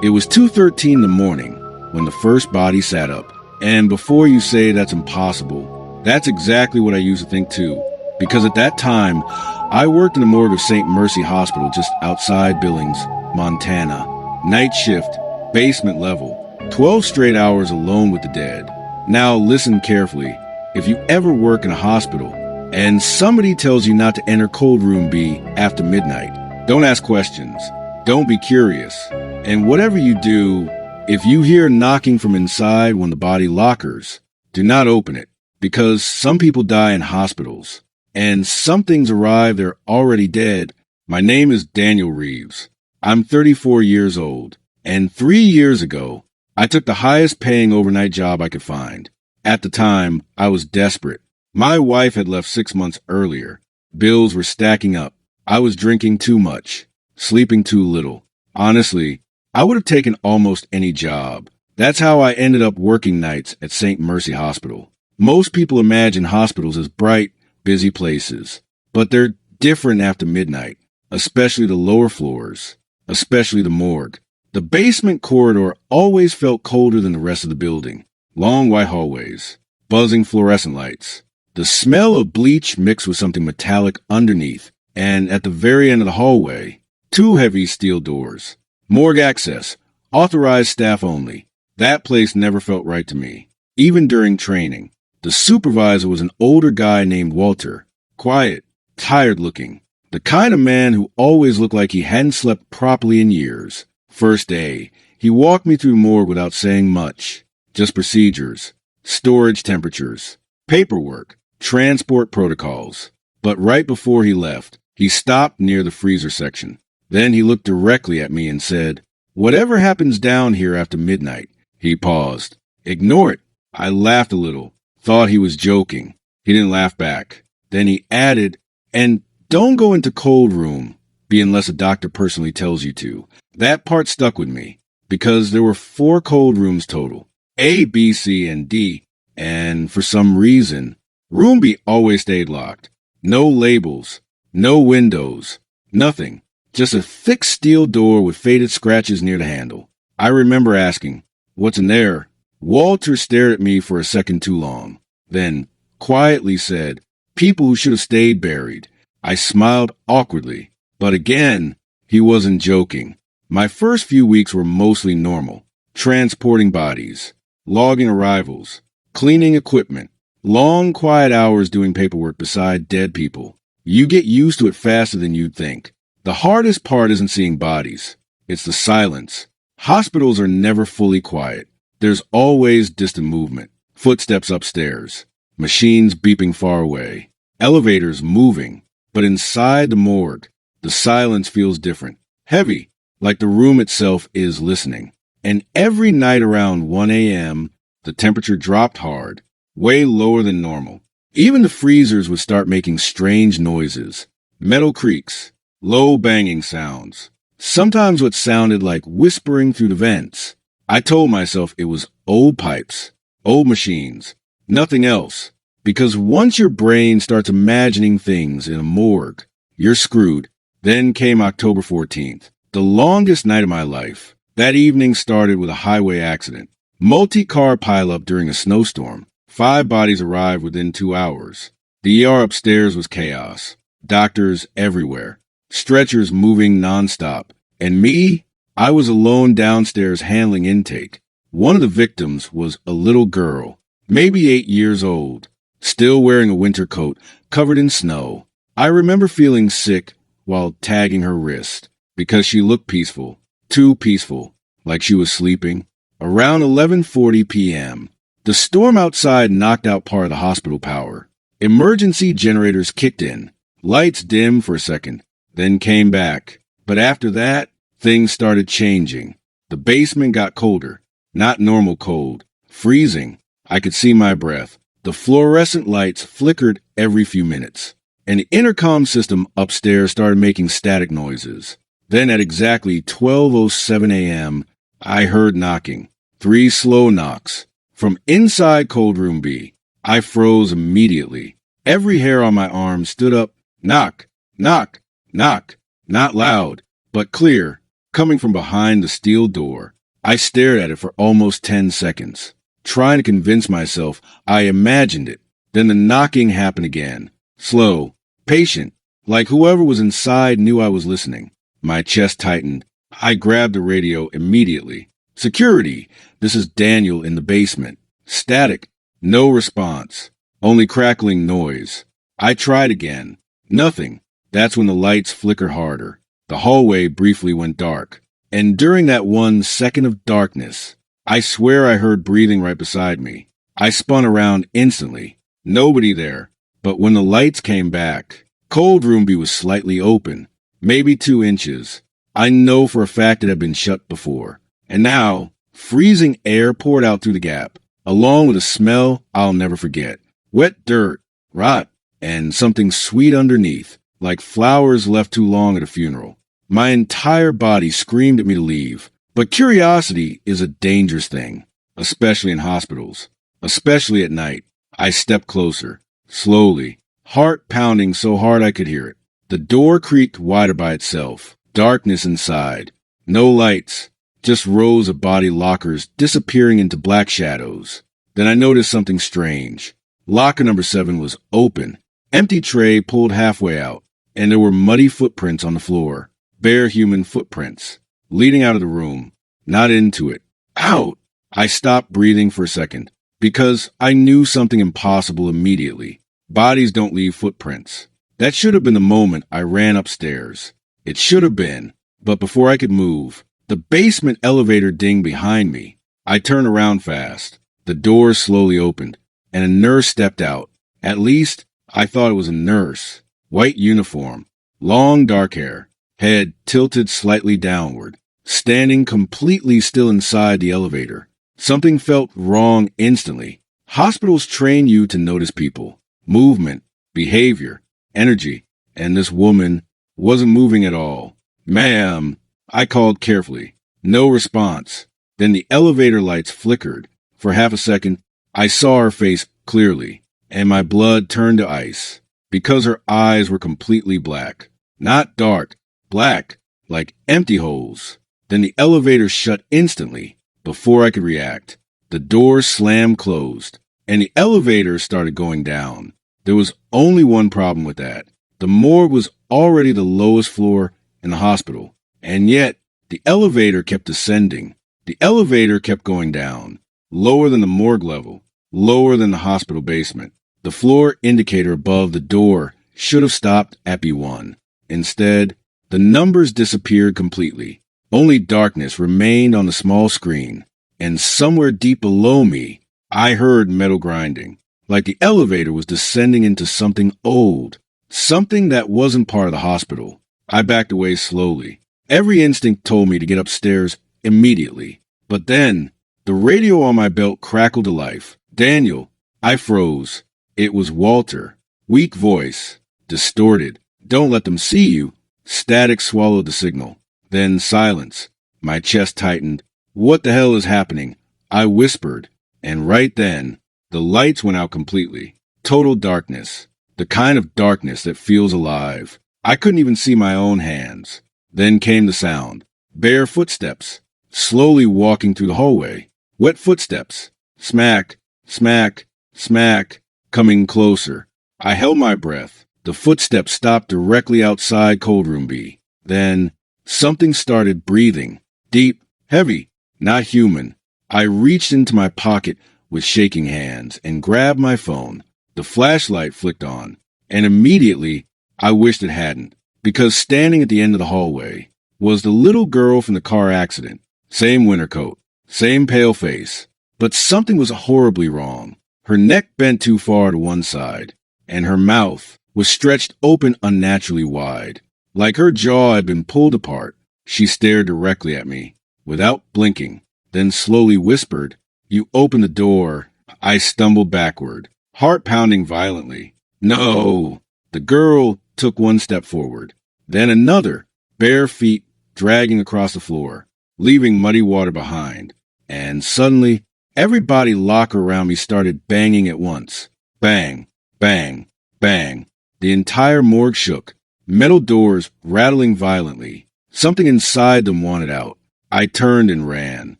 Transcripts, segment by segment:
It was 2:13 in the morning when the first body sat up. And before you say that's impossible, that's exactly what I used to think too. Because at that time, I worked in the morgue of St. Mercy Hospital just outside Billings, Montana. Night shift, basement level, 12 straight hours alone with the dead. Now listen carefully. If you ever work in a hospital and somebody tells you not to enter cold room B after midnight, don't ask questions. Don't be curious. And whatever you do, if you hear knocking from inside when the body lockers, do not open it, because some people die in hospitals, and some things arrive they're already dead. My name is Daniel Reeves. I'm 34 years old, and 3 years ago, I took the highest paying overnight job I could find. At the time, I was desperate. My wife had left 6 months earlier. Bills were stacking up. I was drinking too much, sleeping too little. Honestly, I would have taken almost any job. That's how I ended up working nights at St. Mercy Hospital. Most people imagine hospitals as bright, busy places, but they're different after midnight, especially the lower floors, especially the morgue. The basement corridor always felt colder than the rest of the building. Long white hallways, buzzing fluorescent lights, the smell of bleach mixed with something metallic underneath, and at the very end of the hallway, 2 heavy steel doors. Morgue access, authorized staff only. That place never felt right to me, even during training. The supervisor was an older guy named Walter, quiet, tired-looking, the kind of man who always looked like he hadn't slept properly in years. First day, he walked me through morgue without saying much, just procedures, storage temperatures, paperwork, transport protocols. But right before he left, he stopped near the freezer section. Then he looked directly at me and said, "Whatever happens down here after midnight." He paused. "Ignore it." I laughed a little, thought he was joking. He didn't laugh back. Then he added, "And don't go into cold room B unless a doctor personally tells you to." That part stuck with me, because there were 4 cold rooms total, A, B, C, and D, and for some reason, room B always stayed locked. No labels, no windows, nothing. Just a thick steel door with faded scratches near the handle. I remember asking, "What's in there?" Walter stared at me for a second too long, then quietly said, "People who should have stayed buried." I smiled awkwardly, but again, he wasn't joking. My first few weeks were mostly normal. Transporting bodies, logging arrivals, cleaning equipment, long quiet hours doing paperwork beside dead people. You get used to it faster than you'd think. The hardest part isn't seeing bodies. It's the silence. Hospitals are never fully quiet. There's always distant movement, footsteps upstairs, machines beeping far away, elevators moving. But inside the morgue, the silence feels different, heavy, like the room itself is listening. And every night around 1 a.m., the temperature dropped hard, way lower than normal. Even the freezers would start making strange noises, metal creaks, low banging sounds, sometimes what sounded like whispering through the vents. I told myself it was old pipes, old machines, nothing else. Because once your brain starts imagining things in a morgue, you're screwed. Then came October 14th, the longest night of my life. That evening started with a highway accident. Multi-car pileup during a snowstorm. 5 bodies arrived within 2 hours. The ER upstairs was chaos. Doctors everywhere. Stretchers moving nonstop. And me? I was alone downstairs handling intake. One of the victims was a little girl, maybe 8 years old, still wearing a winter coat, covered in snow. I remember feeling sick while tagging her wrist, because she looked peaceful, too peaceful, like she was sleeping. Around 11:40 p.m., the storm outside knocked out part of the hospital power. Emergency generators kicked in. Lights dimmed for a second, then came back. But after that, things started changing. The basement got colder, not normal cold, freezing. I could see my breath. The fluorescent lights flickered every few minutes, and the intercom system upstairs started making static noises. Then at exactly 12:07 a.m., I heard knocking. 3 slow knocks. From inside cold room B. I froze immediately. Every hair on my arm stood up. Knock, knock, knock. Not loud, but clear, coming from behind the steel door. I stared at it for almost 10 seconds, trying to convince myself I imagined it. Then the knocking happened again. Slow, patient, like whoever was inside knew I was listening. My chest tightened. I grabbed the radio immediately. Security! This is Daniel in the basement. Static. No response. Only crackling noise. I tried again. Nothing. That's when the lights flickered harder. The hallway briefly went dark. And during that 1 second of darkness, I swear I heard breathing right beside me. I spun around instantly. Nobody there. But when the lights came back, cold room B was slightly open, maybe 2 inches. I know for a fact it had been shut before. And now, freezing air poured out through the gap, along with a smell I'll never forget. Wet dirt, rot, and something sweet underneath, like flowers left too long at a funeral. My entire body screamed at me to leave. But curiosity is a dangerous thing, especially in hospitals, especially at night. I stepped closer, slowly, heart pounding so hard I could hear it. The door creaked wider by itself. Darkness inside. No lights. Just rows of body lockers disappearing into black shadows. Then I noticed something strange. Locker number 7 was open. Empty tray pulled halfway out, and there were muddy footprints on the floor. Bare human footprints. Leading out of the room. Not into it. Out! I stopped breathing for a second, because I knew something impossible immediately. Bodies don't leave footprints. That should have been the moment I ran upstairs. It should have been, but before I could move, the basement elevator dinged behind me. I turned around fast. The door slowly opened, and a nurse stepped out. At least, I thought it was a nurse. White uniform, long dark hair, head tilted slightly downward, standing completely still inside the elevator. Something felt wrong instantly. Hospitals train you to notice people, movement, behavior, energy, and this woman wasn't moving at all. Ma'am, I called carefully. No response. Then the elevator lights flickered. For half a second, I saw her face clearly, and my blood turned to ice, because her eyes were completely black. Not dark, black, like empty holes. Then the elevator shut instantly, before I could react. The door slammed closed, and the elevator started going down. There was only one problem with that. The morgue was already the lowest floor in the hospital, and yet the elevator kept descending. The elevator kept going down, lower than the morgue level, lower than the hospital basement. The floor indicator above the door should have stopped at B1. Instead, the numbers disappeared completely. Only darkness remained on the small screen, and somewhere deep below me, I heard metal grinding, like the elevator was descending into something old, something that wasn't part of the hospital. I backed away slowly. Every instinct told me to get upstairs immediately. But then, the radio on my belt crackled to life. Daniel. I froze. It was Walter. Weak voice. Distorted. Don't let them see you. Static swallowed the signal. Then silence. My chest tightened. What the hell is happening? I whispered. And right then, the lights went out completely. Total darkness. The kind of darkness that feels alive. I couldn't even see my own hands. Then came the sound. Bare footsteps. Slowly walking through the hallway. Wet footsteps. Smack, smack, smack. Coming closer. I held my breath. The footsteps stopped directly outside cold room B. Then, something started breathing. Deep, heavy, not human. I reached into my pocket with shaking hands and grabbed my phone. The flashlight flicked on, and immediately I wished it hadn't, because standing at the end of the hallway was the little girl from the car accident. Same winter coat, same pale face, but something was horribly wrong. Her neck bent too far to one side, and her mouth was stretched open unnaturally wide. Like her jaw had been pulled apart. She stared directly at me, without blinking, then slowly whispered, "You open the door." I stumbled backward, heart pounding violently. No! The girl took one step forward, then another, bare feet dragging across the floor, leaving muddy water behind. And suddenly, every body locker around me started banging at once. Bang, bang, bang. The entire morgue shook, metal doors rattling violently. Something inside them wanted out. I turned and ran.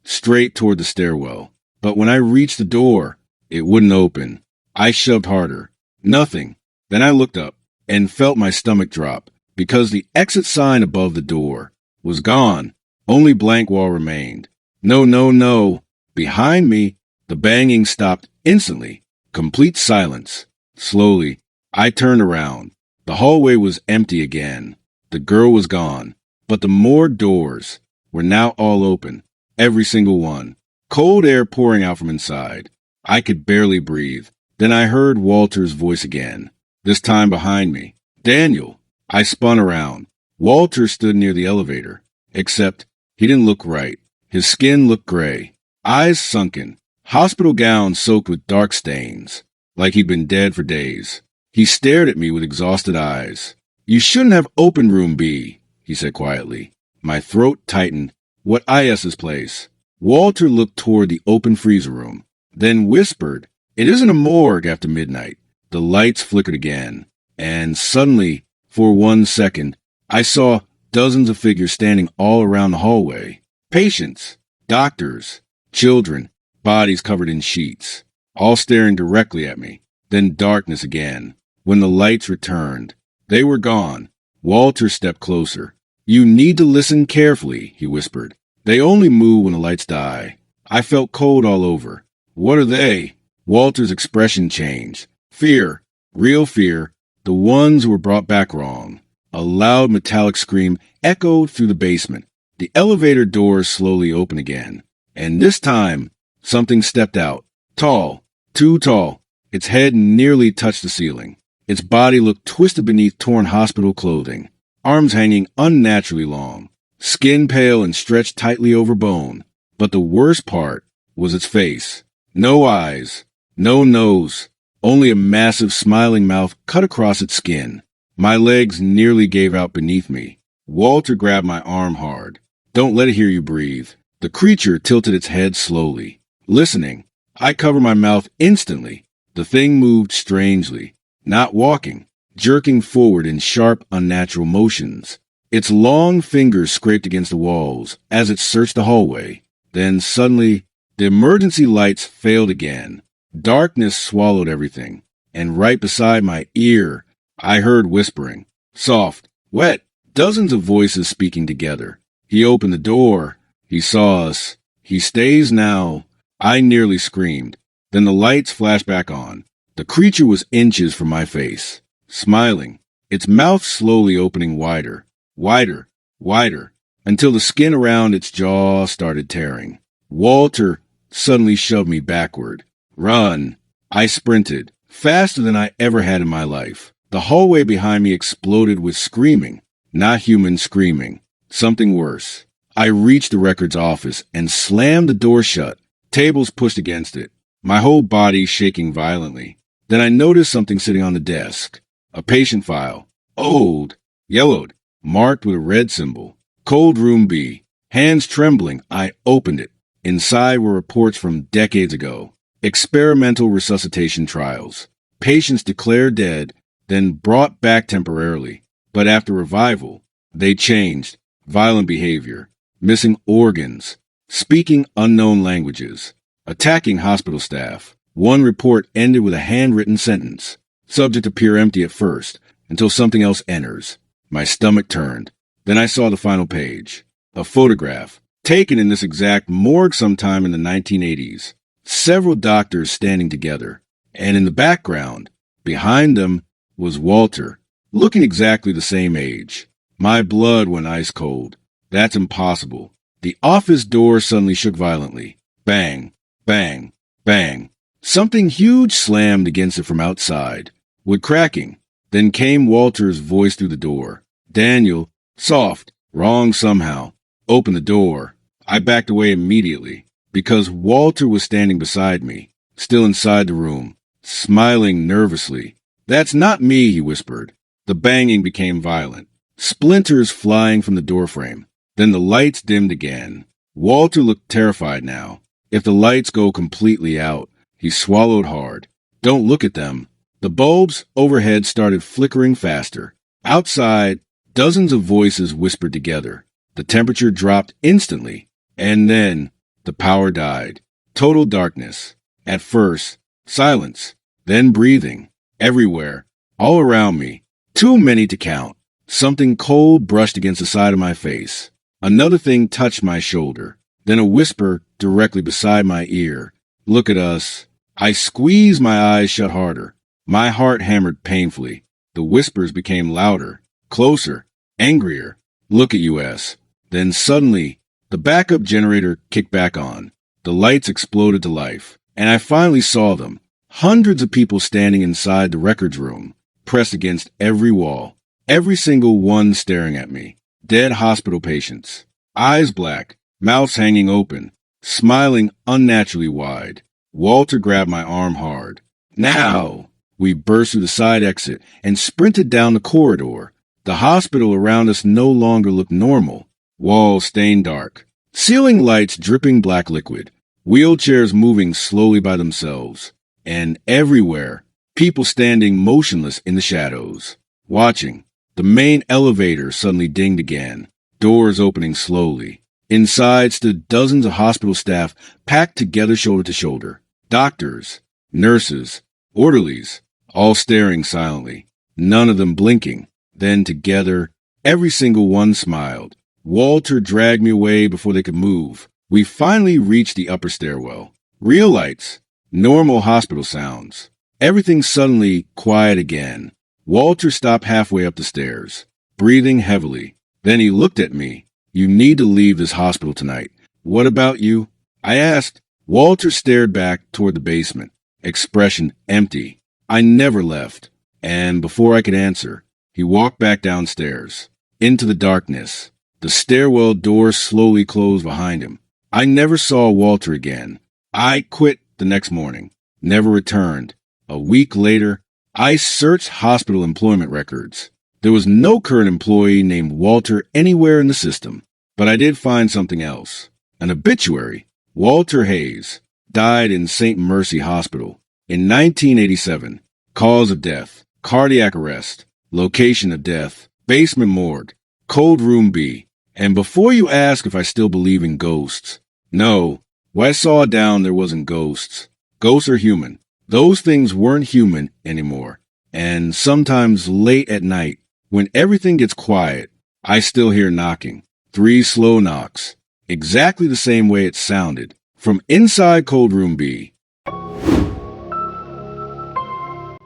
straight toward the stairwell. But when I reached the door, it wouldn't open. I shoved harder. Nothing. Then I looked up and felt my stomach drop because the exit sign above the door was gone. Only blank wall remained. No, no, no. Behind me, the banging stopped instantly. Complete silence. Slowly, I turned around. The hallway was empty again. The girl was gone. But the morgue doors were now all open. Every single one. Cold air pouring out from inside. I could barely breathe. Then I heard Walter's voice again. This time behind me. Daniel. I spun around. Walter stood near the elevator. Except he didn't look right. His skin looked gray. Eyes sunken. Hospital gown soaked with dark stains. Like he'd been dead for days. He stared at me with exhausted eyes. You shouldn't have opened room B, he said quietly. My throat tightened. What IS's place? Walter looked toward the open freezer room, then whispered, It isn't a morgue after midnight. The lights flickered again, and suddenly, for 1 second, I saw dozens of figures standing all around the hallway. Patients, doctors, children, bodies covered in sheets, all staring directly at me. Then darkness again. When the lights returned, they were gone. Walter stepped closer. You need to listen carefully, he whispered. They only move when the lights die. I felt cold all over. What are they? Walter's expression changed. Fear. Real fear. The ones who were brought back wrong. A loud metallic scream echoed through the basement. The elevator doors slowly opened again. And this time, something stepped out. Tall. Too tall. Its head nearly touched the ceiling. Its body looked twisted beneath torn hospital clothing. Arms hanging unnaturally long. Skin pale and stretched tightly over bone. But the worst part was its face. No eyes. No nose. Only a massive smiling mouth cut across its skin. My legs nearly gave out beneath me. Walter grabbed my arm hard. Don't let it hear you breathe. The creature tilted its head slowly. Listening. I covered my mouth instantly. The thing moved strangely. Not walking. Jerking forward in sharp, unnatural motions. Its long fingers scraped against the walls as it searched the hallway. Then suddenly, the emergency lights failed again. Darkness swallowed everything. And right beside my ear, I heard whispering. Soft, wet, dozens of voices speaking together. He opened the door. He saw us. He stays now. I nearly screamed. Then the lights flashed back on. The creature was inches from my face, smiling, its mouth slowly opening wider, wider, wider, until the skin around its jaw started tearing. Walter suddenly shoved me backward. Run! I sprinted, faster than I ever had in my life. The hallway behind me exploded with screaming, not human screaming, something worse. I reached the records office and slammed the door shut, tables pushed against it, my whole body shaking violently. Then I noticed something sitting on the desk. A patient file. Old. Yellowed. Marked with a red symbol. Cold Room B. Hands trembling, I opened it. Inside were reports from decades ago. Experimental resuscitation trials. Patients declared dead, then brought back temporarily. But after revival, they changed. Violent behavior. Missing organs. Speaking unknown languages. Attacking hospital staff. One report ended with a handwritten sentence. Subject appear empty at first, until something else enters. My stomach turned. Then I saw the final page. A photograph, taken in this exact morgue sometime in the 1980s. Several doctors standing together. And in the background, behind them, was Walter, looking exactly the same age. My blood went ice cold. That's impossible. The office door suddenly shook violently. Bang, bang, bang. Something huge slammed against it from outside, with cracking. Then came Walter's voice through the door. Daniel, soft, wrong somehow. Open the door. I backed away immediately, because Walter was standing beside me, still inside the room, smiling nervously. That's not me, he whispered. The banging became violent, splinters flying from the doorframe. Then the lights dimmed again. Walter looked terrified now. If the lights go completely out, he swallowed hard. Don't look at them. The bulbs overhead started flickering faster. Outside, dozens of voices whispered together. The temperature dropped instantly. And then, The power died. Total darkness. At first, silence. Then breathing. Everywhere. All around me. Too many to count. Something cold brushed against the side of my face. Another thing touched my shoulder. Then a whisper directly beside my ear. Look at us. I squeezed my eyes shut harder. My heart hammered painfully. The whispers became louder, closer, angrier. Look at US. Then suddenly, the backup generator kicked back on. The lights exploded to life, and I finally saw them. Hundreds of people standing inside the records room, pressed against every wall. Every single one staring at me. Dead hospital patients. Eyes black, mouths hanging open, smiling unnaturally wide. Walter grabbed my arm hard. Now! We burst through the side exit and sprinted down the corridor. The hospital around us no longer looked normal. Walls stained dark. Ceiling lights dripping black liquid. Wheelchairs moving slowly by themselves. And everywhere, people standing motionless in the shadows. Watching. The main elevator suddenly dinged again. Doors opening slowly. Inside stood dozens of hospital staff packed together shoulder to shoulder. Doctors, nurses, orderlies, all staring silently, none of them blinking. Then together, every single one smiled. Walter dragged me away before they could move. We finally reached the upper stairwell. Real lights, normal hospital sounds. Everything suddenly quiet again. Walter stopped halfway up the stairs, breathing heavily. Then he looked at me. You need to leave this hospital tonight. What about you? I asked. Walter stared back toward the basement, expression empty. I never left. And before I could answer, he walked back downstairs, into the darkness. The stairwell door slowly closed behind him. I never saw Walter again. I quit the next morning, never returned. A week later, I searched hospital employment records. There was no current employee named Walter anywhere in the system. But I did find something else. An obituary. Walter Hayes died in St. Mercy Hospital in 1987. Cause of death, cardiac arrest. Location of death, basement morgue, cold room B. And before you ask if I still believe in ghosts, no, when I saw down there wasn't ghosts. Ghosts are human. Those things weren't human anymore. And sometimes late at night, when everything gets quiet, I still hear knocking. 3 slow knocks. Exactly the same way it sounded. From inside cold room B.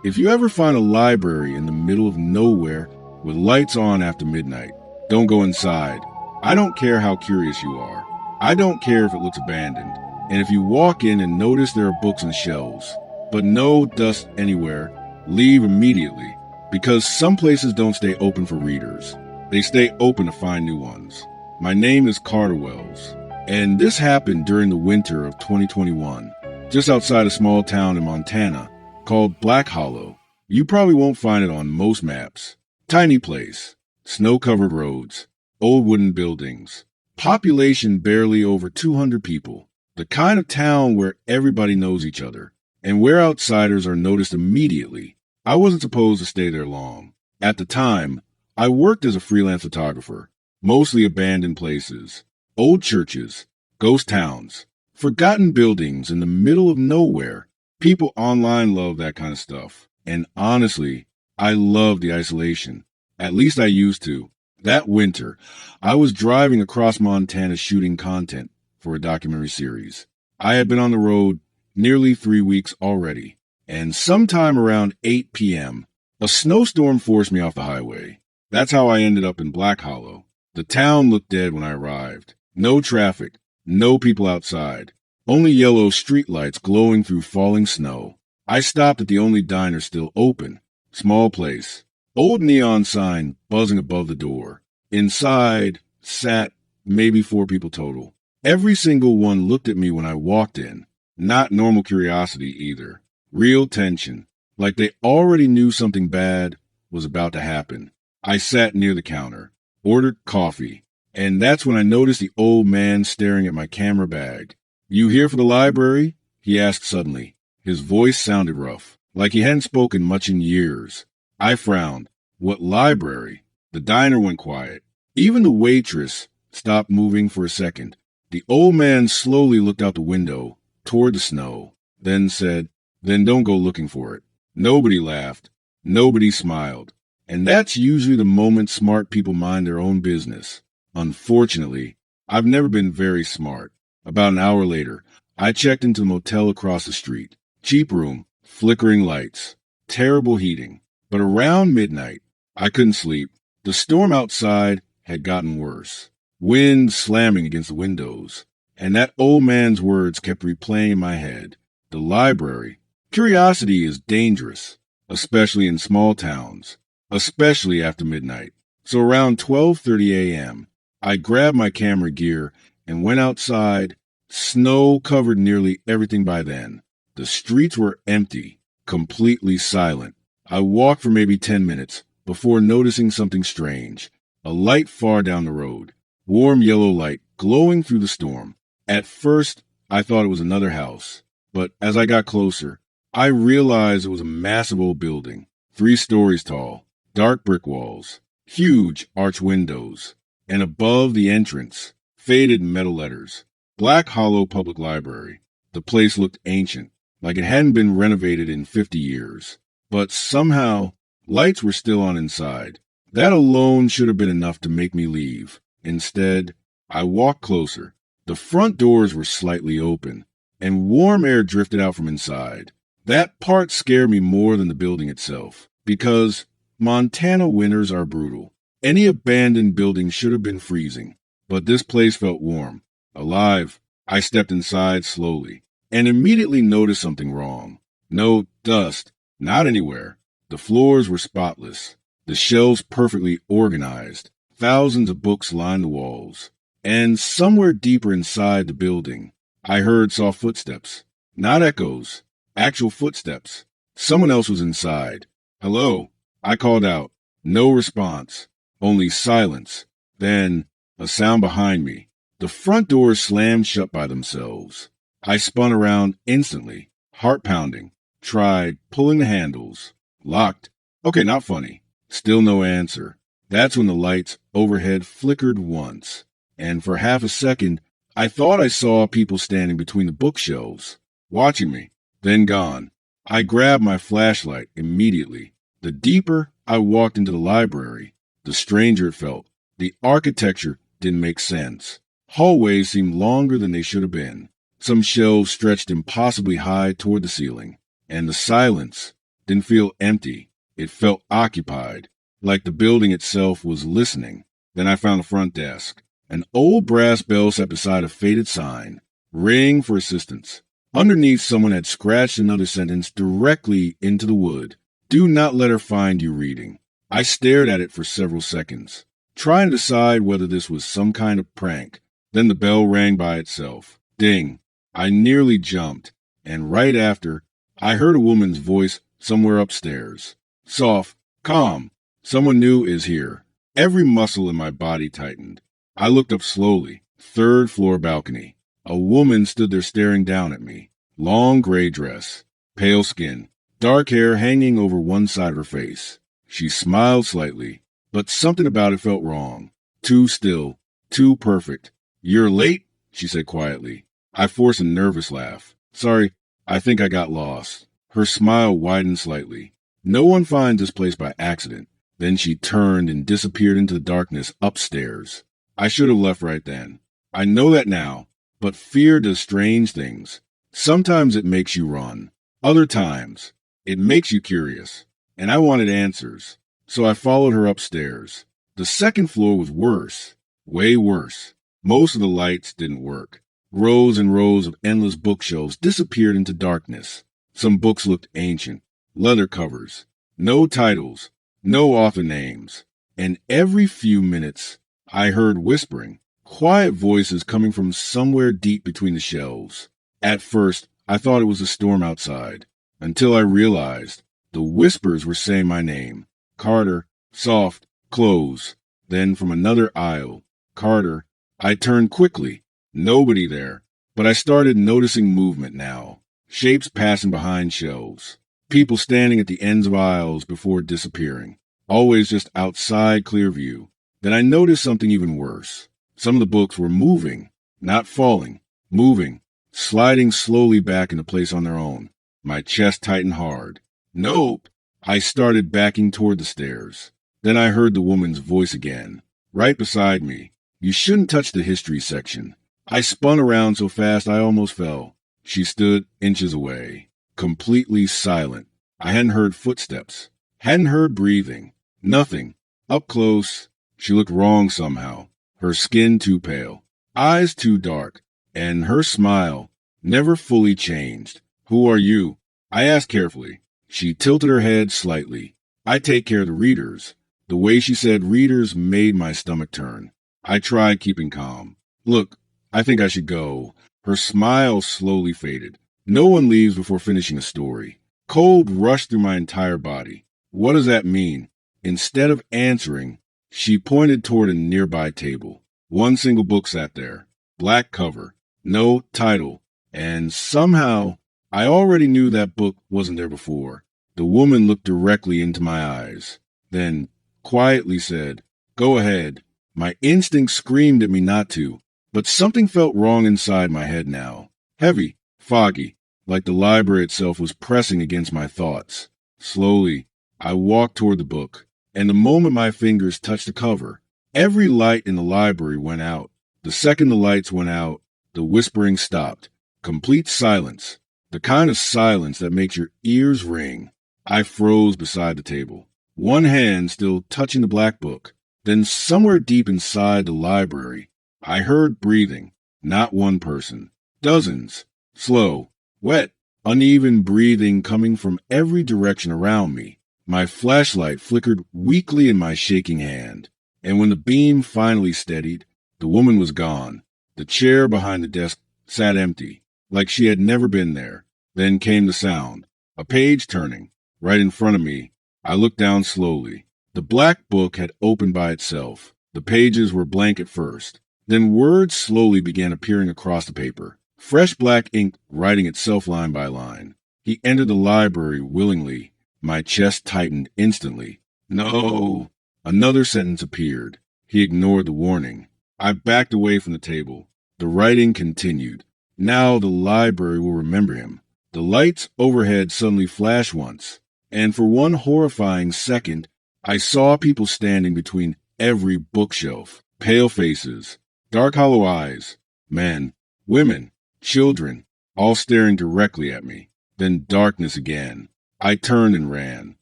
If you ever find a library in the middle of nowhere with lights on after midnight, don't go inside. I don't care how curious you are. I don't care if it looks abandoned. And if you walk in and notice there are books on shelves, but no dust anywhere, leave immediately. Because some places don't stay open for readers. They stay open to find new ones. My name is Carter Wells, and this happened during the winter of 2021, just outside a small town in Montana called Black Hollow. You probably won't find it on most maps. Tiny place, snow-covered roads, old wooden buildings, population barely over 200 people, the kind of town where everybody knows each other, and where outsiders are noticed immediately. I wasn't supposed to stay there long. At the time, I worked as a freelance photographer. Mostly abandoned places, old churches, ghost towns, forgotten buildings in the middle of nowhere. People online love that kind of stuff. And honestly, I love the isolation. At least I used to. That winter, I was driving across Montana shooting content for a documentary series. I had been on the road nearly 3 weeks already. And sometime around 8 p.m., a snowstorm forced me off the highway. That's how I ended up in Black Hollow. The town looked dead when I arrived. No traffic, no people outside, only yellow streetlights glowing through falling snow. I stopped at the only diner still open. Small place. Old neon sign buzzing above the door. Inside sat maybe 4 people total. Every single one looked at me when I walked in. Not normal curiosity either. Real tension. Like they already knew something bad was about to happen. I sat near the counter. Ordered coffee, and that's when I noticed the old man staring at my camera bag. You here for the library? He asked suddenly. His voice sounded rough, like he hadn't spoken much in years. I frowned. What library? The diner went quiet. Even the waitress stopped moving for a second. The old man slowly looked out the window, toward the snow, then said, "Then don't go looking for it." Nobody laughed. Nobody smiled. And that's usually the moment smart people mind their own business. Unfortunately, I've never been very smart. About an hour later, I checked into the motel across the street. Cheap room, flickering lights, terrible heating. But around midnight, I couldn't sleep. The storm outside had gotten worse. Wind slamming against the windows. And that old man's words kept replaying in my head. The library. Curiosity is dangerous, especially in small towns, especially after midnight. So around 12:30 a.m., I grabbed my camera gear and went outside. Snow covered nearly everything by then. The streets were empty, completely silent. I walked for maybe 10 minutes before noticing something strange. A light far down the road. Warm yellow light glowing through the storm. At first, I thought it was another house. But as I got closer, I realized it was a massive old building, 3 stories tall, dark brick walls, huge arch windows, and above the entrance, faded metal letters, Black Hollow Public Library. The place looked ancient, like it hadn't been renovated in 50 years. But somehow, lights were still on inside. That alone should have been enough to make me leave. Instead, I walked closer. The front doors were slightly open, and warm air drifted out from inside. That part scared me more than the building itself, because Montana winters are brutal. Any abandoned building should have been freezing, but this place felt warm, alive. I stepped inside slowly, and immediately noticed something wrong. No dust, not anywhere. The floors were spotless, the shelves perfectly organized, thousands of books lined the walls. And somewhere deeper inside the building, I heard soft footsteps. Not echoes, actual footsteps. Someone else was inside. "Hello," I called out. No response, only silence. Then, a sound behind me. The front doors slammed shut by themselves. I spun around instantly, heart pounding. Tried pulling the handles. Locked. Okay, not funny. Still no answer. That's when the lights overhead flickered once. And for half a second, I thought I saw people standing between the bookshelves, watching me, then gone. I grabbed my flashlight immediately. The deeper I walked into the library, the stranger it felt. The architecture didn't make sense. Hallways seemed longer than they should have been. Some shelves stretched impossibly high toward the ceiling. And the silence didn't feel empty. It felt occupied, like the building itself was listening. Then I found the front desk. An old brass bell sat beside a faded sign, ring for assistance. Underneath, someone had scratched another sentence directly into the wood. "Do not let her find you reading." I stared at it for several seconds, trying to decide whether this was some kind of prank. Then the bell rang by itself. Ding. I nearly jumped, and right after, I heard a woman's voice somewhere upstairs. Soft, calm. Someone new is here. Every muscle in my body tightened. I looked up slowly. 3rd floor balcony. A woman stood there staring down at me. Long gray dress. Pale skin. Dark hair hanging over one side of her face. She smiled slightly, but something about it felt wrong. Too still. Too perfect. "You're late," she said quietly. I forced a nervous laugh. "Sorry, I think I got lost." Her smile widened slightly. "No one finds this place by accident." Then she turned and disappeared into the darkness upstairs. I should have left right then. I know that now, but fear does strange things. Sometimes it makes you run. Other times, it makes you curious. And I wanted answers, so I followed her upstairs. The 2nd floor was worse, way worse. Most of the lights didn't work. Rows and rows of endless bookshelves disappeared into darkness. Some books looked ancient, leather covers, no titles, no author names. And every few minutes, I heard whispering, quiet voices coming from somewhere deep between the shelves. At first, I thought it was a storm outside, until I realized the whispers were saying my name. Carter, soft, close. Then from another aisle, Carter. I turned quickly. Nobody there, but I started noticing movement now. Shapes passing behind shelves. People standing at the ends of aisles before disappearing. Always just outside clear view. Then I noticed something even worse. Some of the books were moving, not falling, moving, sliding slowly back into place on their own. My chest tightened hard. Nope. I started backing toward the stairs. Then I heard the woman's voice again, right beside me. You shouldn't touch the history section. I spun around so fast I almost fell. She stood inches away, completely silent. I hadn't heard footsteps, hadn't heard breathing, nothing. Up close, she looked wrong somehow. Her skin too pale, eyes too dark, and her smile never fully changed. Who are you? I asked carefully. She tilted her head slightly. I take care of the readers. The way she said readers made my stomach turn. I tried keeping calm. Look, I think I should go. Her smile slowly faded. No one leaves before finishing a story. Cold rushed through my entire body. What does that mean? Instead of answering, she pointed toward a nearby table. One single book sat there. Black cover. No title. And somehow, I already knew that book wasn't there before. The woman looked directly into my eyes. Then, quietly said, "Go ahead." My instinct screamed at me not to, but something felt wrong inside my head now. Heavy, foggy, like the library itself was pressing against my thoughts. Slowly, I walked toward the book, and the moment my fingers touched the cover, every light in the library went out. The second the lights went out, the whispering stopped. Complete silence. The kind of silence that makes your ears ring. I froze beside the table, one hand still touching the black book. Then somewhere deep inside the library, I heard breathing. Not one person. Dozens. Slow, wet, uneven breathing coming from every direction around me. My flashlight flickered weakly in my shaking hand. And when the beam finally steadied, the woman was gone. The chair behind the desk sat empty, like she had never been there. Then came the sound. A page turning. Right in front of me, I looked down slowly. The black book had opened by itself. The pages were blank at first. Then words slowly began appearing across the paper. Fresh black ink writing itself line by line. He entered the library willingly. My chest tightened instantly. No. Another sentence appeared. He ignored the warning. I backed away from the table. The writing continued. Now the library will remember him. The lights overhead suddenly flashed once, and for one horrifying second, I saw people standing between every bookshelf. Pale faces, dark hollow eyes, men, women, children, all staring directly at me. Then darkness again. I turned and ran,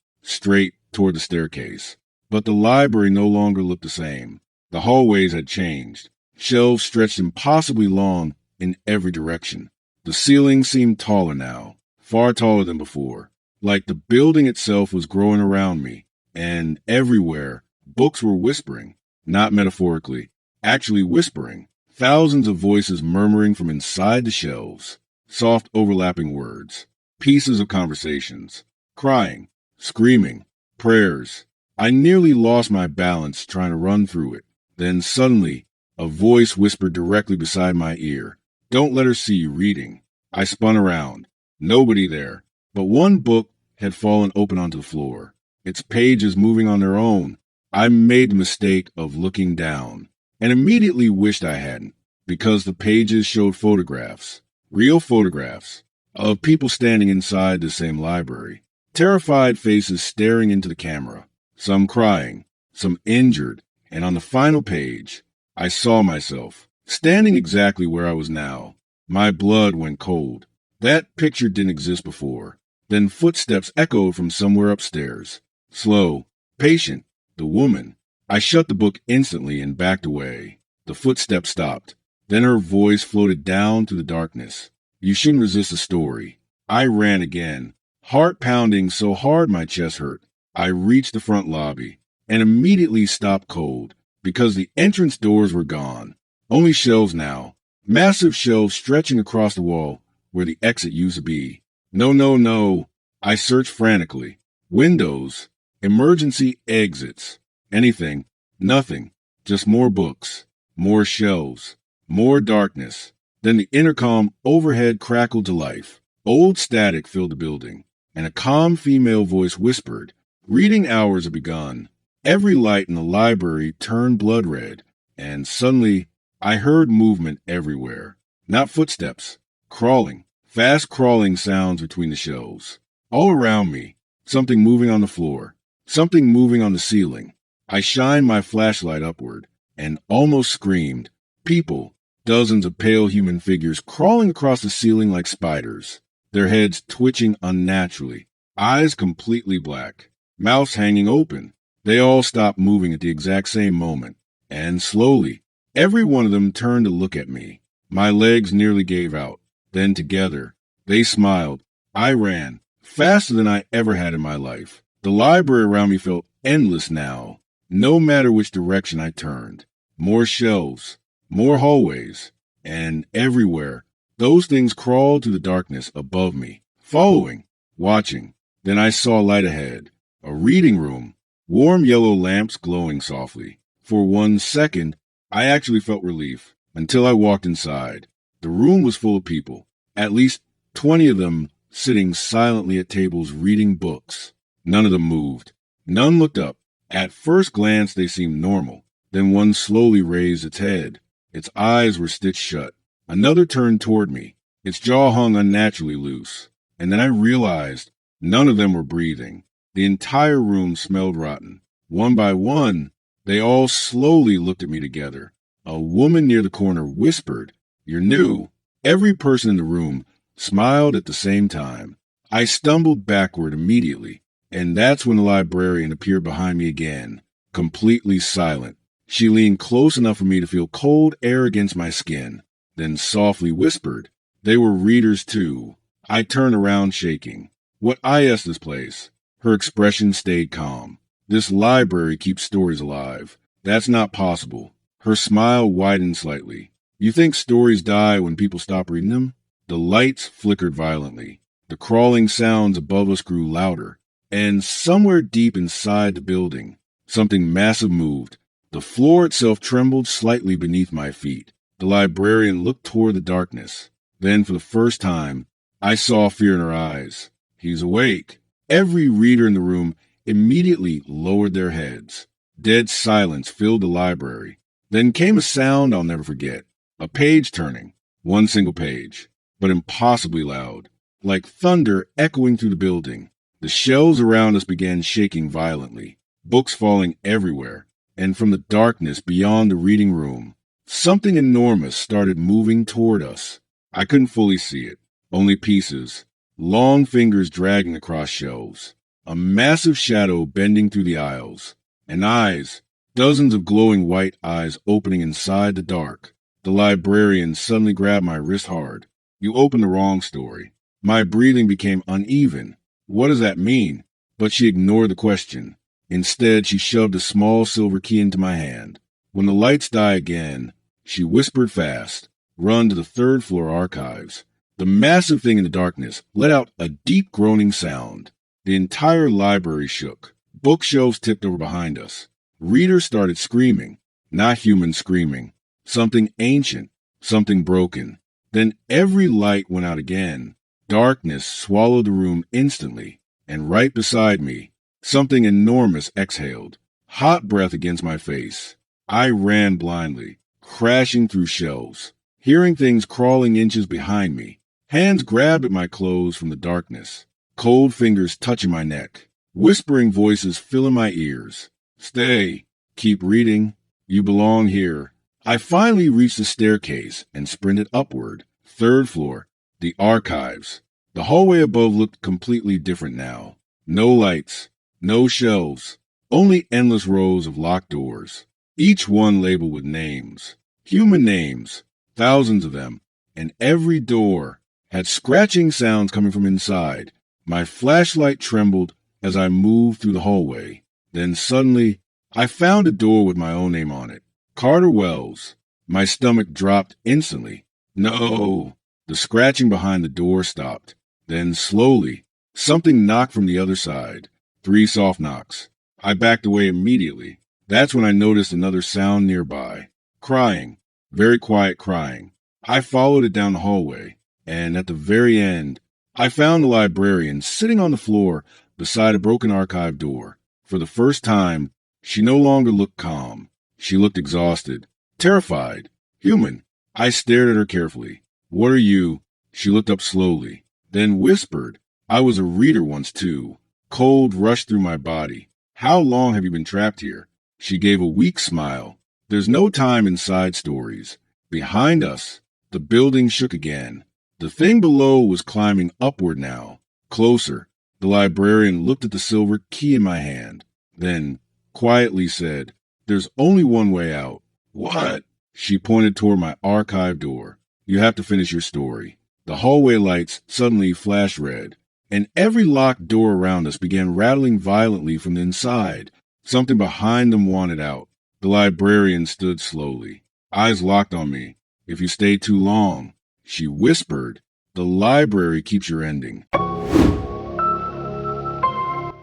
straight toward the staircase. But the library no longer looked the same. The hallways had changed. Shelves stretched impossibly long in every direction. The ceiling seemed taller now, far taller than before, like the building itself was growing around me, and everywhere, books were whispering, not metaphorically, actually whispering, thousands of voices murmuring from inside the shelves, soft overlapping words, pieces of conversations, crying, screaming, prayers. I nearly lost my balance trying to run through it. Then suddenly, a voice whispered directly beside my ear. "Don't let her see you reading." I spun around. Nobody there, but one book had fallen open onto the floor, its pages moving on their own. I made the mistake of looking down, and immediately wished I hadn't, because the pages showed photographs, real photographs, of people standing inside the same library, terrified faces staring into the camera, some crying, some injured, and on the final page, I saw myself, standing exactly where I was now. My blood went cold. That picture didn't exist before. Then footsteps echoed from somewhere upstairs. Slow, patient, the woman. I shut the book instantly and backed away. The footsteps stopped. Then her voice floated down through the darkness. "You shouldn't resist a story." I ran again, heart pounding so hard my chest hurt. I reached the front lobby and immediately stopped cold because the entrance doors were gone. Only shelves now. Massive shelves stretching across the wall where the exit used to be. No, no, no. I searched frantically. Windows, emergency exits, anything, nothing, just more books, more shelves, more darkness. Then the intercom overhead crackled to life. Old static filled the building, and a calm female voice whispered, "Reading hours have begun." Every light in the library turned blood red, and suddenly I heard movement everywhere. Not footsteps. Crawling. Fast crawling sounds between the shelves. All around me. Something moving on the floor. Something moving on the ceiling. I shined my flashlight upward and almost screamed. People. Dozens of pale human figures crawling across the ceiling like spiders. Their heads twitching unnaturally. Eyes completely black. Mouths hanging open. They all stopped moving at the exact same moment. And slowly, every one of them turned to look at me. My legs nearly gave out. Then together, they smiled. I ran, faster than I ever had in my life. The library around me felt endless now, no matter which direction I turned. More shelves, more hallways, and everywhere, those things crawled through the darkness above me, following, watching. Then I saw light ahead, a reading room, warm yellow lamps glowing softly. For 1 second, I actually felt relief, until I walked inside. The room was full of people, at least 20 of them sitting silently at tables reading books. None of them moved. None looked up. At first glance, they seemed normal. Then one slowly raised its head. Its eyes were stitched shut. Another turned toward me. Its jaw hung unnaturally loose. And then I realized none of them were breathing. The entire room smelled rotten. One by one, they all slowly looked at me together. A woman near the corner whispered, "You're new." Every person in the room smiled at the same time. I stumbled backward immediately, and that's when the librarian appeared behind me again, completely silent. She leaned close enough for me to feel cold air against my skin, then softly whispered, "They were readers too." I turned around shaking. What is this place? Her expression stayed calm. This library keeps stories alive. That's not possible. Her smile widened slightly. You think stories die when people stop reading them? The lights flickered violently. The crawling sounds above us grew louder. And somewhere deep inside the building, something massive moved. The floor itself trembled slightly beneath my feet. The librarian looked toward the darkness. Then, for the first time, I saw fear in her eyes. He's awake. Every reader in the room immediately lowered their heads. Dead silence filled the library. Then came a sound I'll never forget. A page turning. One single page. But impossibly loud. Like thunder echoing through the building. The shelves around us began shaking violently. Books falling everywhere. And from the darkness beyond the reading room, something enormous started moving toward us. I couldn't fully see it. Only pieces. Long fingers dragging across shelves. A massive shadow bending through the aisles. And eyes. Dozens of glowing white eyes opening inside the dark. The librarian suddenly grabbed my wrist hard. "You opened the wrong story." My breathing became uneven. What does that mean? But she ignored the question. Instead, she shoved a small silver key into my hand. When the lights died again, she whispered fast, "Run to the third-floor archives." The massive thing in the darkness let out a deep groaning sound. The entire library shook. Bookshelves tipped over behind us. Readers started screaming. Not human screaming. Something ancient. Something broken. Then every light went out again. Darkness swallowed the room instantly. And right beside me, something enormous exhaled. Hot breath against my face. I ran blindly, crashing through shelves, hearing things crawling inches behind me. Hands grabbed at my clothes from the darkness. Cold fingers touching my neck. Whispering voices filling my ears. "Stay. Keep reading. You belong here." I finally reached the staircase and sprinted upward. Third floor. The archives. The hallway above looked completely different now. No lights. No shelves. Only endless rows of locked doors. Each one labeled with names. Human names. Thousands of them. And every door had scratching sounds coming from inside. My flashlight trembled as I moved through the hallway. Then suddenly, I found a door with my own name on it. Carter Wells. My stomach dropped instantly. No! The scratching behind the door stopped. Then slowly, something knocked from the other side. 3 soft knocks. I backed away immediately. That's when I noticed another sound nearby. Crying. Very quiet crying. I followed it down the hallway, and at the very end, I found the librarian sitting on the floor beside a broken archive door. For the first time, she no longer looked calm. She looked exhausted, terrified. Human. I stared at her carefully. What are you? She looked up slowly, then whispered. I was a reader once too. Cold rushed through my body. How long have you been trapped here? She gave a weak smile. There's no time in side stories. Behind us, the building shook again. The thing below was climbing upward now. Closer. The librarian looked at the silver key in my hand, then quietly said, There's only one way out. What? She pointed toward my archive door. You have to finish your story. The hallway lights suddenly flashed red, and every locked door around us began rattling violently from the inside. Something behind them wanted out. The librarian stood slowly, eyes locked on me. If you stay too long, she whispered, the library keeps your ending.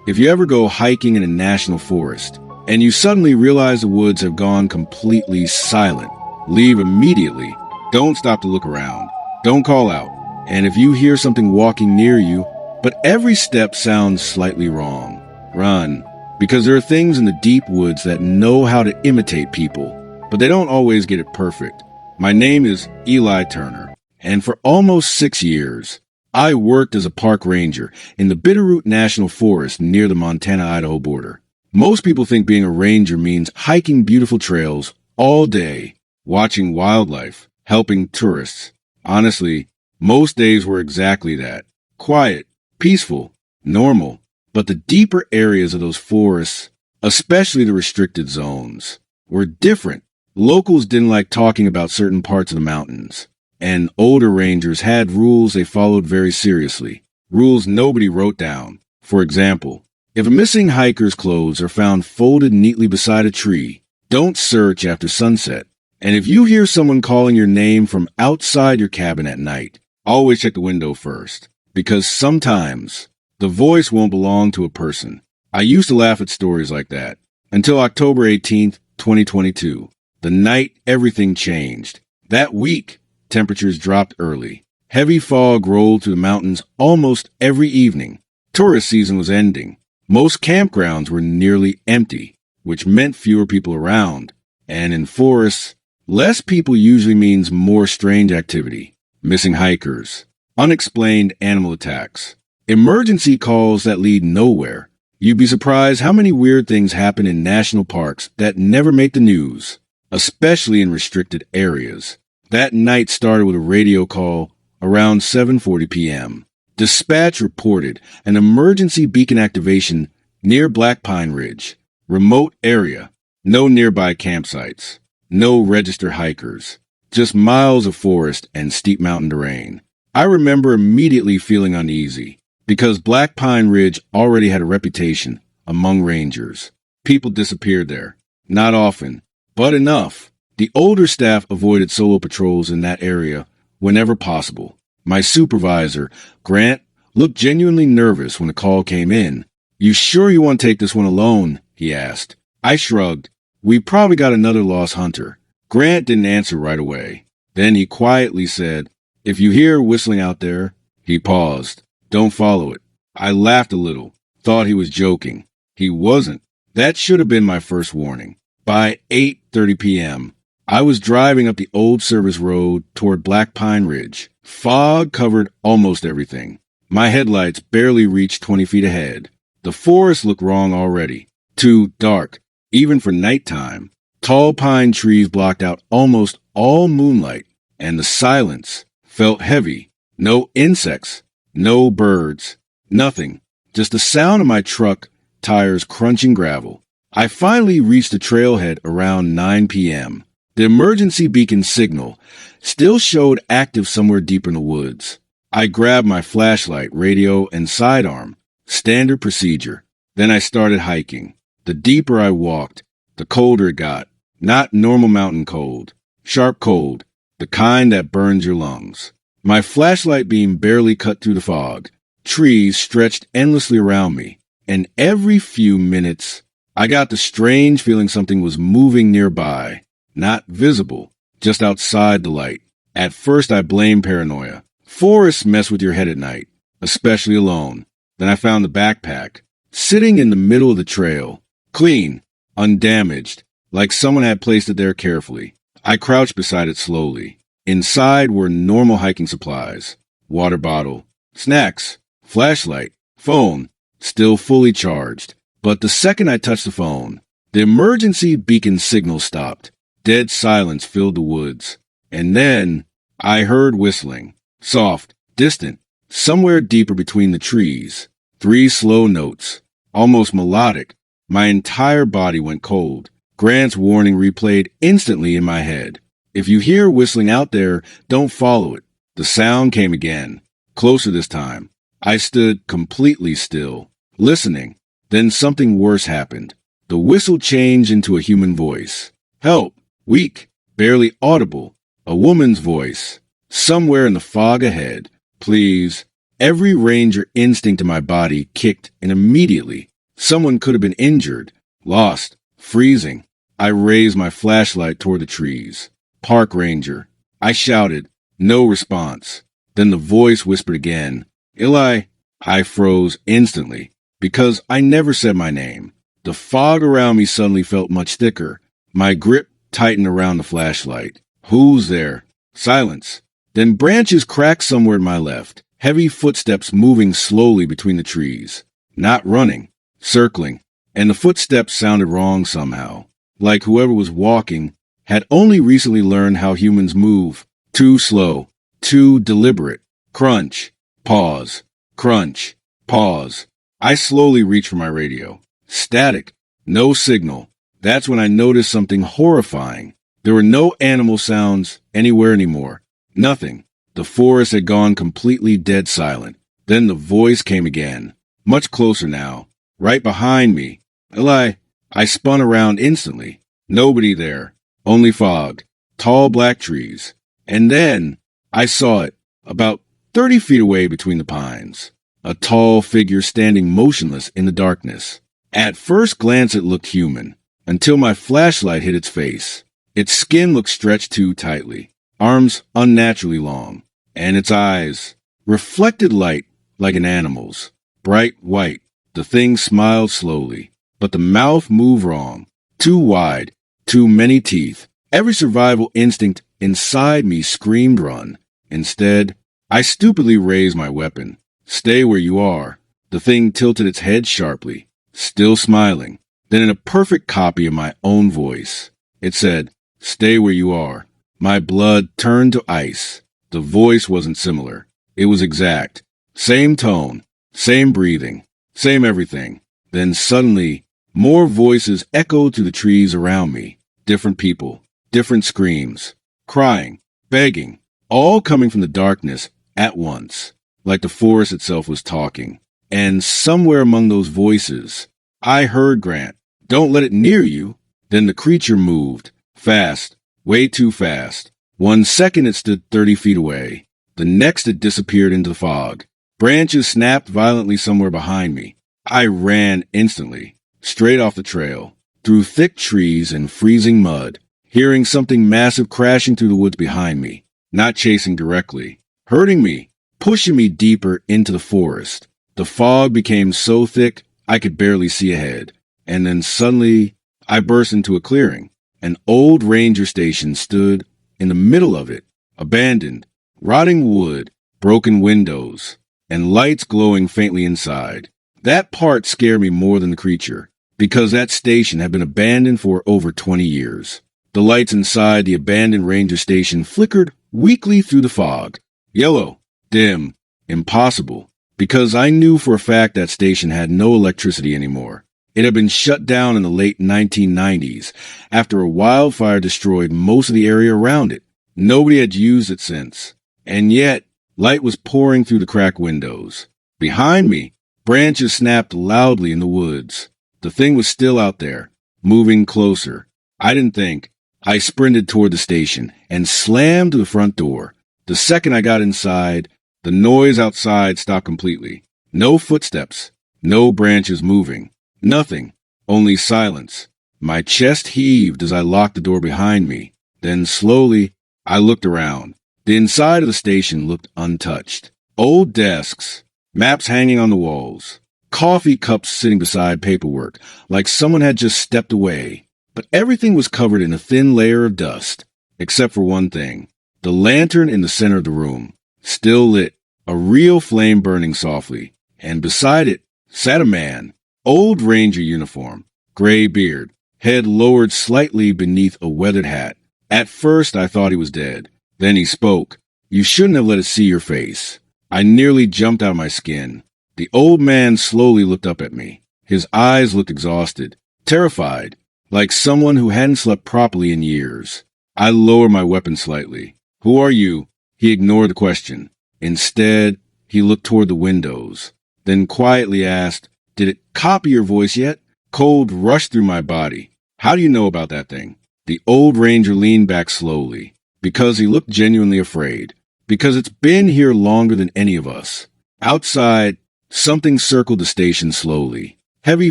If you ever go hiking in a national forest, and you suddenly realize the woods have gone completely silent, leave immediately. Don't stop to look around. Don't call out. And if you hear something walking near you, but every step sounds slightly wrong, run. Because there are things in the deep woods that know how to imitate people, but they don't always get it perfect. My name is Eli Turner, and for almost 6 years, I worked as a park ranger in the Bitterroot National Forest near the Montana-Idaho border. Most people think being a ranger means hiking beautiful trails all day, watching wildlife, helping tourists. Honestly, most days were exactly that. Quiet, peaceful, normal. But the deeper areas of those forests, especially the restricted zones, were different. Locals didn't like talking about certain parts of the mountains, and older rangers had rules they followed very seriously, rules nobody wrote down. For example, if a missing hiker's clothes are found folded neatly beside a tree, don't search after sunset. And if you hear someone calling your name from outside your cabin at night, always check the window first, because sometimes the voice won't belong to a person. I used to laugh at stories like that, until October 18th, 2022, the night everything changed. That week, temperatures dropped early. Heavy fog rolled through the mountains almost every evening. Tourist season was ending. Most campgrounds were nearly empty, which meant fewer people around. And in forests, less people usually means more strange activity. Missing hikers, unexplained animal attacks, emergency calls that lead nowhere. You'd be surprised how many weird things happen in national parks that never make the news, especially in restricted areas. That night started with a radio call around 7:40 p.m. Dispatch reported an emergency beacon activation near Black Pine Ridge, remote area, no nearby campsites, no registered hikers, just miles of forest and steep mountain terrain. I remember immediately feeling uneasy, because Black Pine Ridge already had a reputation among rangers. People disappeared there. Not often, but enough. The older staff avoided solo patrols in that area whenever possible. My supervisor, Grant, looked genuinely nervous when the call came in. You sure you want to take this one alone? He asked. I shrugged. We probably got another lost hunter. Grant didn't answer right away. Then he quietly said, If you hear whistling out there, he paused. Don't follow it. I laughed a little, thought he was joking. He wasn't. That should have been my first warning. By 8:30 p.m., I was driving up the old service road toward Black Pine Ridge. Fog covered almost everything. My headlights barely reached 20 feet ahead. The forest looked wrong already. Too dark, even for nighttime. Tall pine trees blocked out almost all moonlight, and the silence felt heavy. No insects. No birds, nothing, just the sound of my truck tires crunching gravel. I finally reached the trailhead around 9 p.m. The emergency beacon signal still showed active somewhere deeper in the woods. I grabbed my flashlight, radio, and sidearm, standard procedure. Then I started hiking. The deeper I walked, the colder it got. Not normal mountain cold, sharp cold, the kind that burns your lungs. My flashlight beam barely cut through the fog. Trees stretched endlessly around me, and every few minutes, I got the strange feeling something was moving nearby. Not visible, just outside the light. At first, I blamed paranoia. Forests mess with your head at night, especially alone. Then I found the backpack, sitting in the middle of the trail, clean, undamaged, like someone had placed it there carefully. I crouched beside it slowly. Inside were normal hiking supplies, water bottle, snacks, flashlight, phone, still fully charged. But the second I touched the phone, the emergency beacon signal stopped. Dead silence filled the woods. And then I heard whistling, soft, distant, somewhere deeper between the trees. 3 slow notes, almost melodic. My entire body went cold. Grant's warning replayed instantly in my head. If you hear whistling out there, don't follow it. The sound came again, closer this time. I stood completely still, listening. Then something worse happened. The whistle changed into a human voice. Help! Weak, barely audible. A woman's voice. Somewhere in the fog ahead. Please. Every ranger instinct in my body kicked, and immediately, someone could have been injured, lost, freezing. I raised my flashlight toward the trees. Park ranger. I shouted. No response. Then the voice whispered again. Eli. I froze instantly, because I never said my name. The fog around me suddenly felt much thicker. My grip tightened around the flashlight. Who's there? Silence. Then branches cracked somewhere to my left. Heavy footsteps moving slowly between the trees. Not running, circling. And the footsteps sounded wrong somehow. Like whoever was walking had only recently learned how humans move. Too slow, too deliberate. Crunch, pause, crunch, pause. I slowly reached for my radio. Static, no signal. That's when I noticed something horrifying. There were no animal sounds anywhere anymore. Nothing. The forest had gone completely dead silent. Then the voice came again, much closer now, right behind me. Eli. I spun around instantly. Nobody there. Only fog. Tall black trees. And then I saw it, about 30 feet away between the pines. A tall figure standing motionless in the darkness. At first glance it looked human, until my flashlight hit its face. Its skin looked stretched too tightly, arms unnaturally long, and its eyes reflected light like an animal's, bright white. The thing smiled slowly, but the mouth moved wrong, too wide, too many teeth. Every survival instinct inside me screamed run. Instead, I stupidly raised my weapon. Stay where you are. The thing tilted its head sharply, still smiling. Then in a perfect copy of my own voice, it said, Stay where you are. My blood turned to ice. The voice wasn't similar. It was exact. Same tone, same breathing, same everything. Then suddenly, more voices echoed through the trees around me. Different people, different screams, crying, begging, all coming from the darkness at once, like the forest itself was talking. And somewhere among those voices, I heard Grant, Don't let it near you. Then the creature moved, fast, way too fast. 1 second it stood 30 feet away. The next it disappeared into the fog. Branches snapped violently somewhere behind me. I ran instantly, straight off the trail, through thick trees and freezing mud, hearing something massive crashing through the woods behind me, not chasing directly, hurting me, pushing me deeper into the forest. The fog became so thick I could barely see ahead. And then suddenly, I burst into a clearing. An old ranger station stood in the middle of it, abandoned, rotting wood, broken windows, and lights glowing faintly inside. That part scared me more than the creature, because that station had been abandoned for over 20 years. The lights inside the abandoned ranger station flickered weakly through the fog. Yellow, dim, impossible, because I knew for a fact that station had no electricity anymore. It had been shut down in the late 1990s after a wildfire destroyed most of the area around it. Nobody had used it since. And yet, light was pouring through the cracked windows. Behind me, branches snapped loudly in the woods. The thing was still out there, moving closer. I didn't think. I sprinted toward the station and slammed to the front door. The second I got inside, the noise outside stopped completely. No footsteps, no branches moving. Nothing, only silence. My chest heaved as I locked the door behind me. Then slowly, I looked around. The inside of the station looked untouched. Old desks, maps hanging on the walls, coffee cups sitting beside paperwork, like someone had just stepped away. But everything was covered in a thin layer of dust. except for one thing. The lantern in the center of the room, still lit, a real flame burning softly, and beside it sat a man, old ranger uniform, gray beard, head lowered slightly beneath a weathered hat. At first I thought he was dead. Then he spoke. "You shouldn't have let us see your face." I nearly jumped out of my skin. The old man slowly looked up at me. His eyes looked exhausted, terrified, like someone who hadn't slept properly in years. I lowered my weapon slightly. "Who are you?" He ignored the question. Instead, he looked toward the windows, then quietly asked, "Did it copy your voice yet?" Cold rushed through my body. "How do you know about that thing?" The old ranger leaned back slowly, because he looked genuinely afraid, because it's been here longer than any of us. Outside, something circled the station slowly, heavy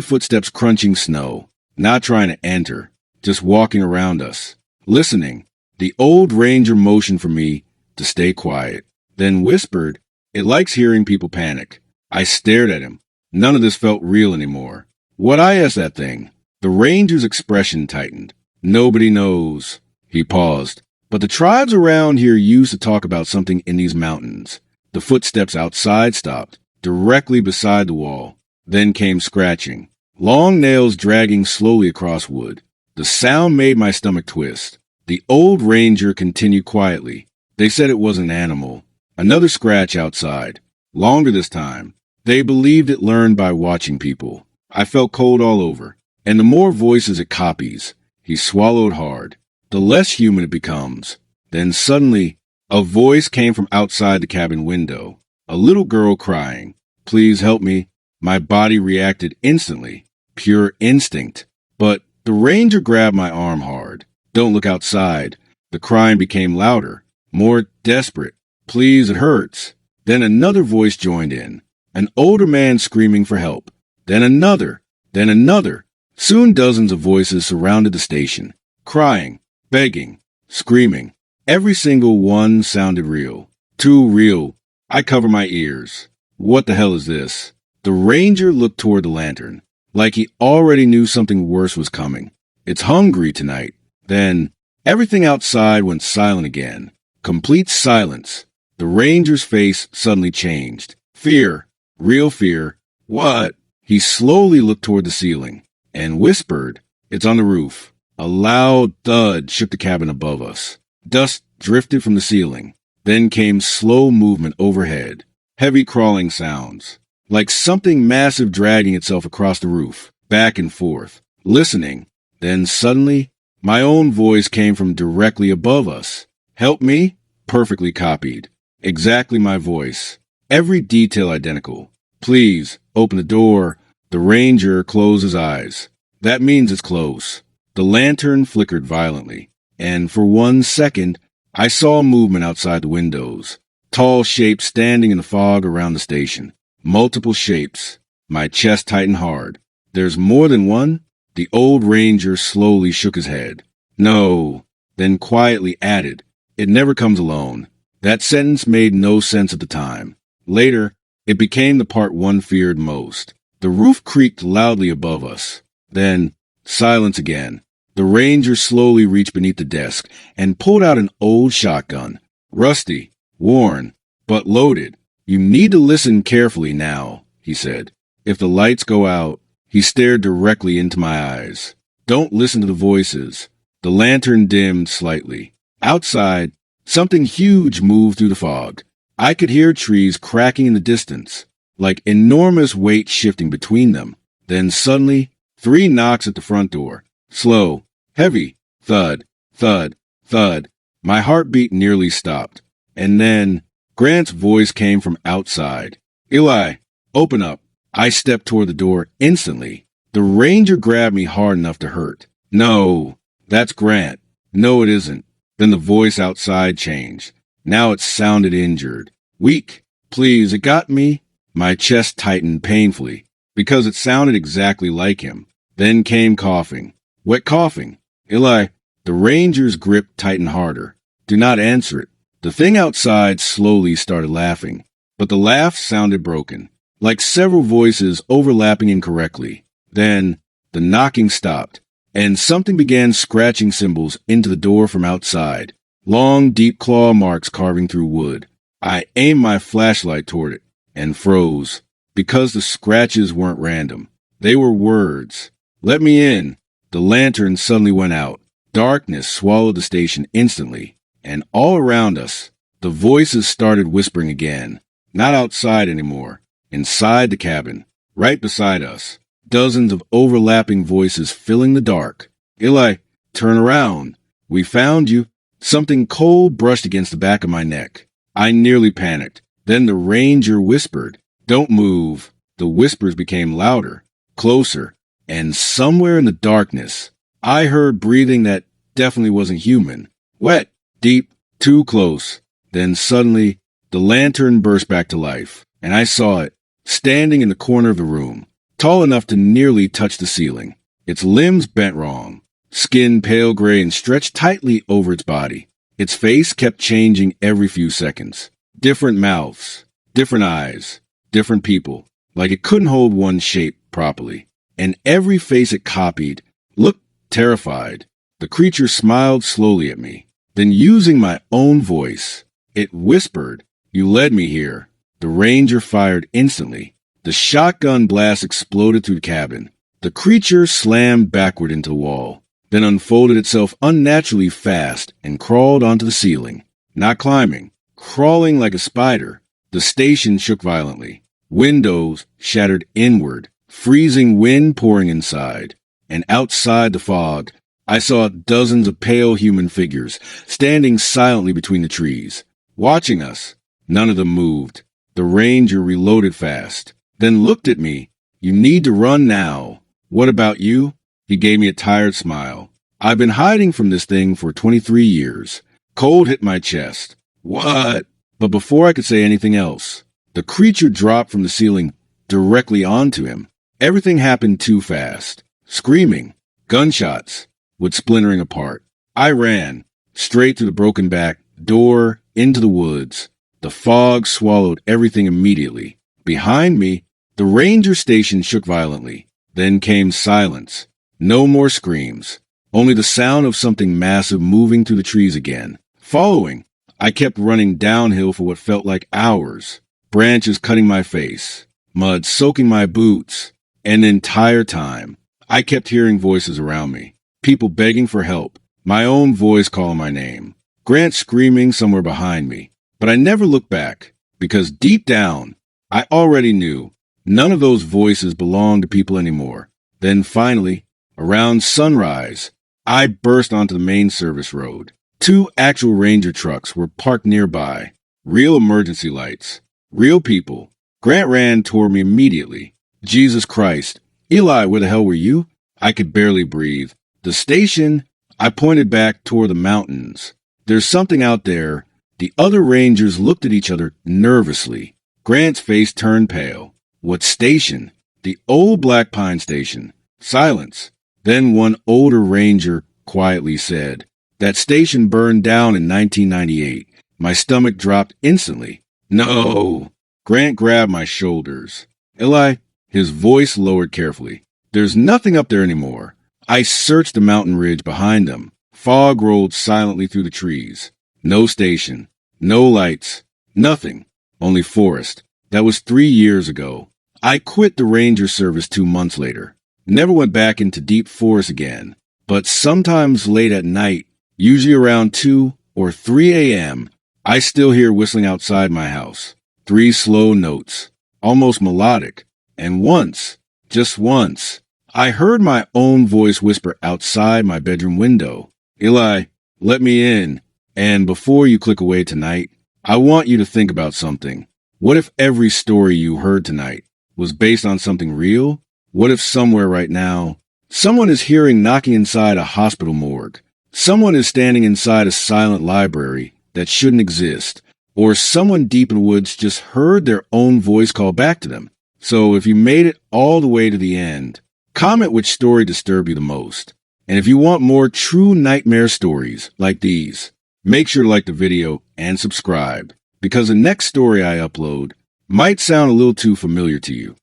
footsteps crunching snow, not trying to enter, just walking around us, listening. The old ranger motioned for me to stay quiet, then whispered, "It likes hearing people panic." I stared at him. None of this felt real anymore. "What?" I asked that thing. The ranger's expression tightened. "Nobody knows." He paused. "But the tribes around here used to talk about something in these mountains." The footsteps outside stopped, directly beside the wall. Then came scratching, long nails dragging slowly across wood. The sound made my stomach twist. The old ranger continued quietly. "They said it was an animal." Another scratch outside. Longer this time. They believed it learned by watching people. I felt cold all over. And the more voices it copies, he swallowed hard, the less human it becomes. Then suddenly, a voice came from outside the cabin window. A little girl crying. "Please help me." My body reacted instantly. Pure instinct. But the ranger grabbed my arm hard. "Don't look outside." The crying became louder, more desperate. "Please, it hurts." Then another voice joined in. An older man screaming for help. Then another. Then another. Soon dozens of voices surrounded the station, crying, begging, screaming. Every single one sounded real. Too real. I cover my ears. What the hell is this? The ranger looked toward the lantern, like he already knew something worse was coming. "It's hungry tonight." Then everything outside went silent again. Complete silence. The ranger's face suddenly changed. Fear. Real fear. "What?" He slowly looked toward the ceiling and whispered, "It's on the roof." A loud thud shook the cabin above us. Dust drifted from the ceiling. Then came slow movement overhead. Heavy crawling sounds, like something massive dragging itself across the roof, back and forth, listening. Then suddenly, my own voice came from directly above us. "Help me?" Perfectly copied. Exactly my voice. Every detail identical. "Please, open the door." The ranger closed his eyes. "That means it's close." The lantern flickered violently, and for 1 second, I saw movement outside the windows. Tall shapes standing in the fog around the station. Multiple shapes. My chest tightened hard. "There's more than one?" The old ranger slowly shook his head. "No." Then quietly added, "It never comes alone." That sentence made no sense at the time. Later, it became the part one feared most. The roof creaked loudly above us. Then, silence again. The ranger slowly reached beneath the desk and pulled out an old shotgun. Rusty, worn, but loaded. "You need to listen carefully now," he said. "If the lights go out." He stared directly into my eyes. "Don't listen to the voices." The lantern dimmed slightly. Outside, something huge moved through the fog. I could hear trees cracking in the distance, like enormous weight shifting between them. Then suddenly, 3 knocks at the front door. Slow, heavy, thud, thud, thud. My heartbeat nearly stopped. And then, Grant's voice came from outside. "Eli, open up." I stepped toward the door instantly. The ranger grabbed me hard enough to hurt. "No, that's Grant." "No, it isn't." Then the voice outside changed. Now it sounded injured. "Weak. Please, it got me." My chest tightened painfully, because it sounded exactly like him. Then came coughing. Wet coughing. "Eli." The ranger's grip tightened harder. "Do not answer it." The thing outside slowly started laughing, but the laugh sounded broken, like several voices overlapping incorrectly. Then the knocking stopped. and something began scratching symbols into the door from outside. Long, deep claw marks carving through wood. I aimed my flashlight toward it and froze because the scratches weren't random. They were words. "Let me in." The lantern suddenly went out. Darkness swallowed the station instantly, and all around us, the voices started whispering again. Not outside anymore. Inside the cabin, right beside us. Dozens of overlapping voices filling the dark. "Eli, turn around. We found you." Something cold brushed against the back of my neck. I nearly panicked. Then the ranger whispered, "Don't move." The whispers became louder, closer, and somewhere in the darkness, I heard breathing that definitely wasn't human. Wet, deep, too close. Then suddenly, the lantern burst back to life, and I saw it, standing in the corner of the room, tall enough to nearly touch the ceiling. Its limbs bent wrong, skin pale gray and stretched tightly over its body. Its face kept changing every few seconds. Different mouths, different eyes, different people, like it couldn't hold one shape properly. And every face it copied looked terrified. The creature smiled slowly at me. Then, using my own voice, it whispered, "You led me here." The ranger fired instantly. The shotgun blast exploded through the cabin. The creature slammed backward into the wall, then unfolded itself unnaturally fast and crawled onto the ceiling. Not climbing, crawling like a spider. The station shook violently. Windows shattered inward, freezing wind pouring inside. And outside the fog, I saw dozens of pale human figures standing silently between the trees, watching us. None of them moved. The ranger reloaded fast, then looked at me. "You need to run now." "What about you?" He gave me a tired smile. "I've been hiding from this thing for 23 years. Cold hit my chest. "What?" But before I could say anything else, the creature dropped from the ceiling directly onto him. Everything happened too fast. Screaming, gunshots, wood splintering apart. I ran, straight through the broken back door, into the woods. The fog swallowed everything immediately. Behind me, the ranger station shook violently. Then came silence. No more screams. Only the sound of something massive moving through the trees again. Following, I kept running downhill for what felt like hours. Branches cutting my face. Mud soaking my boots. And the entire time, I kept hearing voices around me. People begging for help. My own voice calling my name. Grant screaming somewhere behind me. But I never looked back, because deep down, I already knew none of those voices belonged to people anymore. Then finally, around sunrise, I burst onto the main service road. 2 actual ranger trucks were parked nearby. Real emergency lights. Real people. Grant ran toward me immediately. Jesus Christ. "Eli, where the hell were you?" I could barely breathe. "The station." I pointed back toward the mountains. "There's something out there." The other rangers looked at each other nervously. Grant's face turned pale. "What station?" "The old Black Pine station." Silence. Then one older ranger quietly said, "That station burned down in 1998. My stomach dropped instantly. "No." Grant grabbed my shoulders. "Eli," his voice lowered carefully, "there's nothing up there anymore." I searched the mountain ridge behind them. Fog rolled silently through the trees. No station. No lights. Nothing. Only forest. That was 3 years ago. I quit the ranger service 2 months later. Never went back into deep forest again. But sometimes late at night, usually around 2 or 3 a.m., I still hear whistling outside my house. 3 slow notes, almost melodic. And once, just once, I heard my own voice whisper outside my bedroom window, "Eli, let me in. And before you click away tonight, I want you to think about something. What if every story you heard tonight was based on something real? What if somewhere right now, someone is hearing knocking inside a hospital morgue? Someone is standing inside a silent library that shouldn't exist. Or someone deep in the woods just heard their own voice call back to them." So if you made it all the way to the end, comment which story disturbed you the most. And if you want more true nightmare stories like these, make sure to like the video and subscribe, because the next story I upload might sound a little too familiar to you.